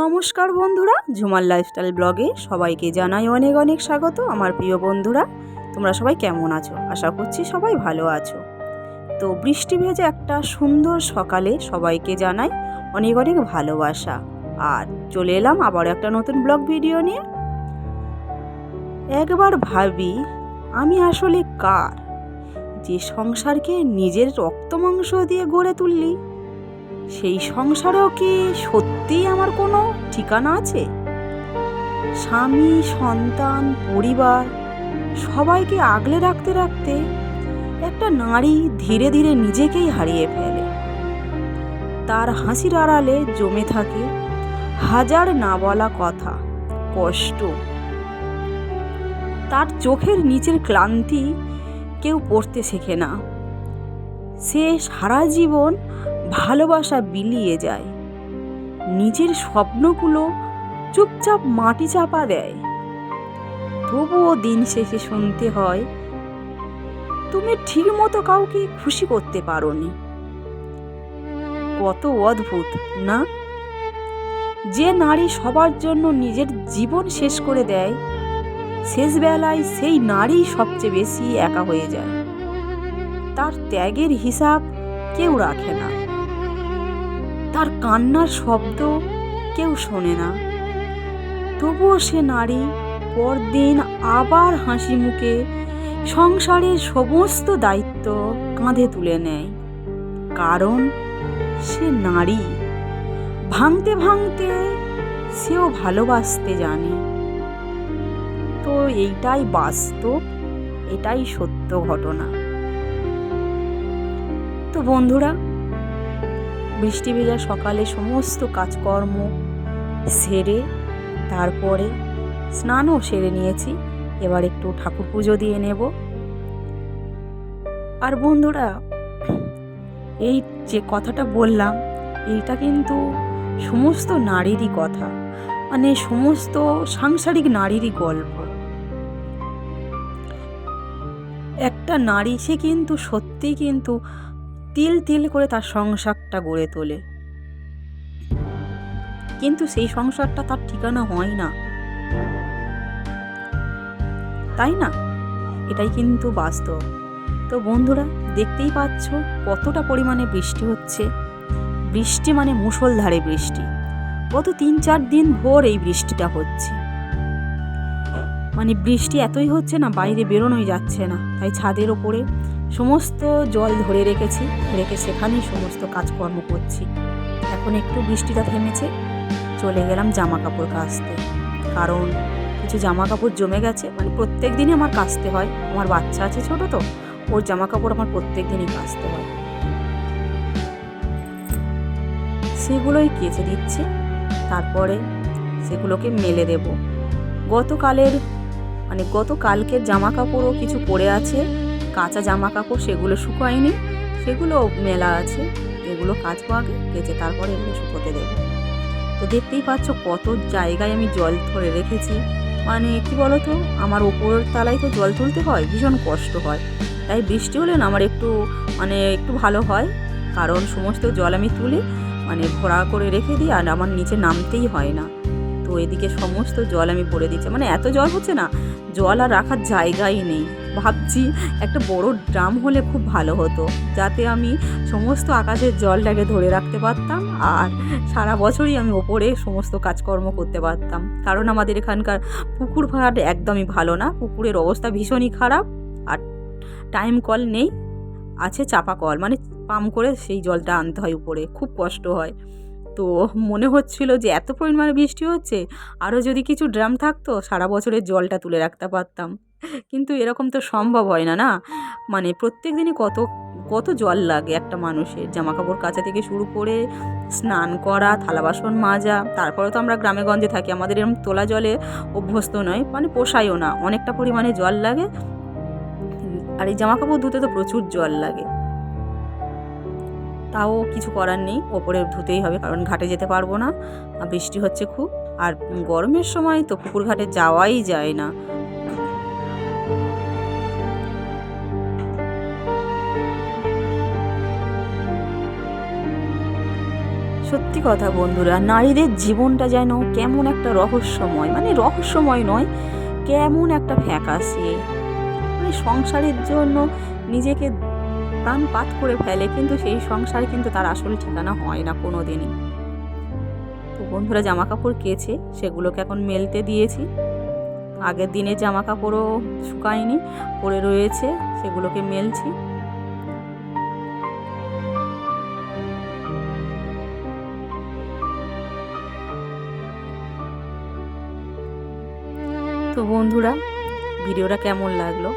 নমস্কার বন্ধুরা, ঝুমার লাইফস্টাইল ব্লগে সবাইকে জানাই অনেক অনেক স্বাগত। আমার প্রিয় বন্ধুরা, তোমরা সবাই কেমন আছো? আশা করছি সবাই ভালো আছো। তো বৃষ্টি ভেজে একটা সুন্দর সকালে সবাইকে জানাই অনেক অনেক ভালোবাসা। আর চলে এলাম আবার একটা নতুন ব্লগ ভিডিও নিয়ে। একবার ভাবি, আমি আসলে কার, যে সংসারকে নিজের রক্ত মাংস দিয়ে গড়ে তুললি, সেই সংসারেও কি সত্যিই আমার কোনো ঠিকানা আছে? স্বামী, সন্তান, পরিবার সবাইকে আগলে রাখতে রাখতে একটা নারী ধীরে ধীরে নিজেকেই হারিয়ে ফেলে। তার হাসির আড়ালে জমে থাকে হাজার না বলা কথা, কষ্ট। তার চোখের নিচের ক্লান্তি কেউ পড়তে শেখে না। সে সারা জীবন ভালোবাসা বিলিয়ে যায়, নিজের স্বপ্নগুলো চুপচাপ মাটি চাপা দেয়। তবুও দিন শেষে শুনতে হয়, তুমি ঠিক মতো কাউকে খুশি করতে পারোনি। কত অদ্ভুত না? যে নারী সবার জন্য নিজের জীবন শেষ করে দেয়, শেষ বেলায় সেই নারী সবচেয়ে বেশি একা হয়ে যায়। তার ত্যাগের হিসাব কেউ রাখে না, তার কান্নার শব্দ কেউ শোনে না। তবুও সে নারী পরদিন আবার হাসি মুখে সংসারের সমস্ত দায়িত্ব কাঁধে তুলে নেয়। কারণ সে নারী, ভাঙতে ভাঙতে সেও ভালোবাসতে জানে। তো এইটাই বাস্তব, এটাই সত্য ঘটনা। তো বন্ধুরা, বৃষ্টি ভেজা সকালে সমস্ত কাজকর্ম সেরে তারপরে স্নানও সেরে নিয়েছি। এবার একটু ঠাকুর পুজো দিয়ে নেব। আর বন্ধুরা, এই যে কথাটা বললাম, এইটা কিন্তু সমস্ত নারীরই কথা, মানে সমস্ত সাংসারিক নারীরই গল্প। একটা নারী সে কিন্তু সত্যিই কিন্তু তিল তিল করে তার সংসারটা গড়ে তোলে, কিন্তু সেই সংসারটা তার ঠিকানা হয় না, তাই না? এটাই কিন্তু বাস্তব। তো বন্ধুরা, দেখতেই পাচ্ছ কতটা পরিমাণে বৃষ্টি হচ্ছে। বৃষ্টি মানে মুষলধারে বৃষ্টি। গত 3-4 দিন ভোর এই বৃষ্টিটা হচ্ছে। মানে বৃষ্টি এতই হচ্ছে না, বাইরে বেরোনোই যাচ্ছে না। তাই ছাদের ওপরে সমস্ত জল ধরে রেখে সেখানেই সমস্ত কাজকর্ম করছি। এখন একটু বৃষ্টিটা থেমেছে, চলে গেলাম জামা কাপড় কাচতে। কারণ কিছু জামা কাপড় জমে গেছে, মানে প্রত্যেক দিনই আমার কাচতে হয়। আমার বাচ্চা আছে ছোট, তো ওর জামা কাপড় আমার প্রত্যেক দিনই কাচতে হয়। সেগুলোই কেচে দিচ্ছি, তারপরে সেগুলোকে মেলে দেব। গতকালকের জামা কাপড়ও কিছু পড়ে আছে, কাঁচা জামা কাপড়, সেগুলো শুকায়নি, সেগুলো মেলা আছে। এগুলো কাচবো আগে, কেচে তারপরে এগুলো শুকোতে দেবো। তো দেখতেই পাচ্ছ কত জায়গায় আমি জল ধরে রেখেছি। মানে কি বলতো, আমার ওপর তলায় তো জল তুলতে হয়, ভীষণ কষ্ট হয়। তাই বৃষ্টি হলে না আমার একটু ভালো হয়, কারণ সমস্ত জল আমি তুলে ভরা করে রেখে দিই, আর আমার নিচে নামতেই হয় না। তো এদিকে সমস্ত জল আমি ভরে দিচ্ছি, এত জল হচ্ছে না, জল আর রাখার জায়গাই নেই। ভাবছি একটা বড় ড্রাম হলে খুব ভালো হতো, যাতে আমি সমস্ত আকাশের জলটাকে ধরে রাখতে পারতাম, আর সারা বছরই আমি ওপরে সমস্ত কাজকর্ম করতে পারতাম। কারণ আমাদের এখানকার পুকুর ঘাট একদমই ভালো না, পুকুরের অবস্থা ভীষণই খারাপ। আর টাইম কল নেই, আছে চাপা কল, পাম্প করে সেই জলটা আনতে হয় উপরে, খুব কষ্ট হয়। তো মনে হচ্ছিল যে এত পরিমাণে বৃষ্টি হচ্ছে, আরও যদি কিছু ড্রাম থাকতো সারা বছরের জলটা তুলে রাখতে পারতাম। কিন্তু এরকম তো সম্ভব হয় না, না? প্রত্যেক দিনই কত জল লাগে একটা মানুষের, জামা কাপড় কাচা থেকে শুরু করে স্নান করা, থালা বাসন মাজা। তারপরে তো আমরা গ্রামে গঞ্জে থাকি, আমাদের এরকম তোলা জলে অভ্যস্ত নয়, পোষায়ও না, অনেকটা পরিমাণে জল লাগে। আর এই জামা কাপড় ধুতে তো প্রচুর জল লাগে। তাও কিছু করার নেই, ওপরে ধুতেই হবে, কারণ ঘাটে যেতে পারবো না, বৃষ্টি হচ্ছে খুব। আর গরমের সময় তো পুকুর ঘাটে যাওয়াই যায় না। সত্যি কথা বন্ধুরা, নারীদের জীবনটা যেন কেমন একটা রহস্যময়, মানে রহস্যময় নয়, কেমন একটা ফ্যাকাশে, মানে সংসারের জন্য নিজেকে প্রাণপাত করে ফেলে, কিন্তু সেই সংসার কিন্তু তার আসল ঠিকানা হয় না কোনো দিনই। তো বন্ধুরা, জামা কাপড় কেচে সেগুলোকে এখন মেলতে দিয়েছি। আগের দিনে জামা কাপড়ও শুকায়নি, পড়ে রয়েছে, সেগুলোকে মেলছি। তো বন্ধুরা, ভিডিওটা কেমন লাগলো?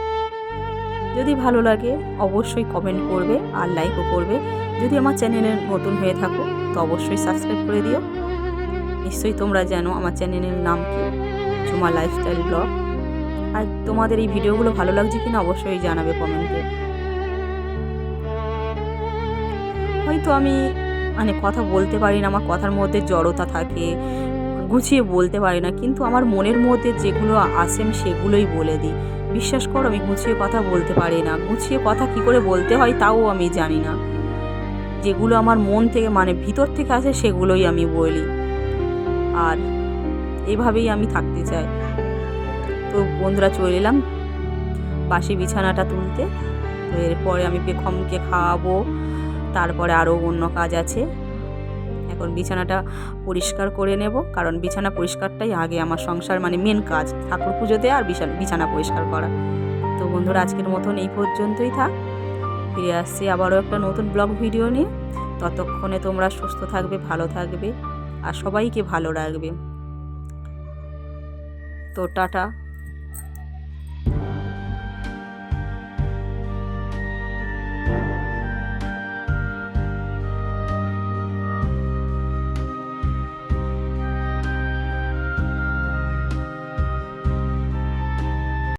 যদি ভালো লাগে অবশ্যই কমেন্ট করবে আর লাইকও করবে। যদি আমার চ্যানেলে নতুন হয়ে থাকো তো অবশ্যই সাবস্ক্রাইব করে দিও। নিশ্চয়ই তোমরা জানো আমার চ্যানেলের নাম কি, ঝুমা লাইফস্টাইল ব্লগ। আর তোমাদের এই ভিডিওগুলো ভালো লাগছে কিনা অবশ্যই জানাবে কমেন্টে। হয়তো আমি মানে কথা বলতে পারি না, আমার কথার মধ্যে জড়তা থাকে, গুছিয়ে বলতে পারি না, কিন্তু আমার মনের মধ্যে যেগুলো আসে আমি সেগুলোই বলে দিই। বিশ্বাস করো, আমি গুছিয়ে কথা বলতে পারি না। গুছিয়ে কথা কি করে বলতে হয় তাও আমি জানি না। যেগুলো আমার মন থেকে মানে ভিতর থেকে আসে সেগুলোই আমি বলি, আর এভাবেই আমি থাকতে চাই। তো বন্ধুরা, চলে এলাম বাসি বিছানাটা তুলতে। তো এরপরে আমি পেখমকে খাওয়াবো, তারপরে আরও অন্য কাজ আছে। এখন বিছানাটা পরিষ্কার করে নেব, কারণ বিছানা পরিষ্কারটাই আগে আমার সংসার মানে মেন কাজ, ঠাকুর পুজোতে আর বিছানা পরিষ্কার করা। তো বন্ধুরা, আজকের মতন এই পর্যন্তই থাক। ফিরে আসছি আবারও একটা নতুন ব্লগ ভিডিও নিয়ে। ততক্ষণে তোমরা সুস্থ থাকবে, ভালো থাকবে আর সবাইকে ভালো রাখবে। তো টাটা।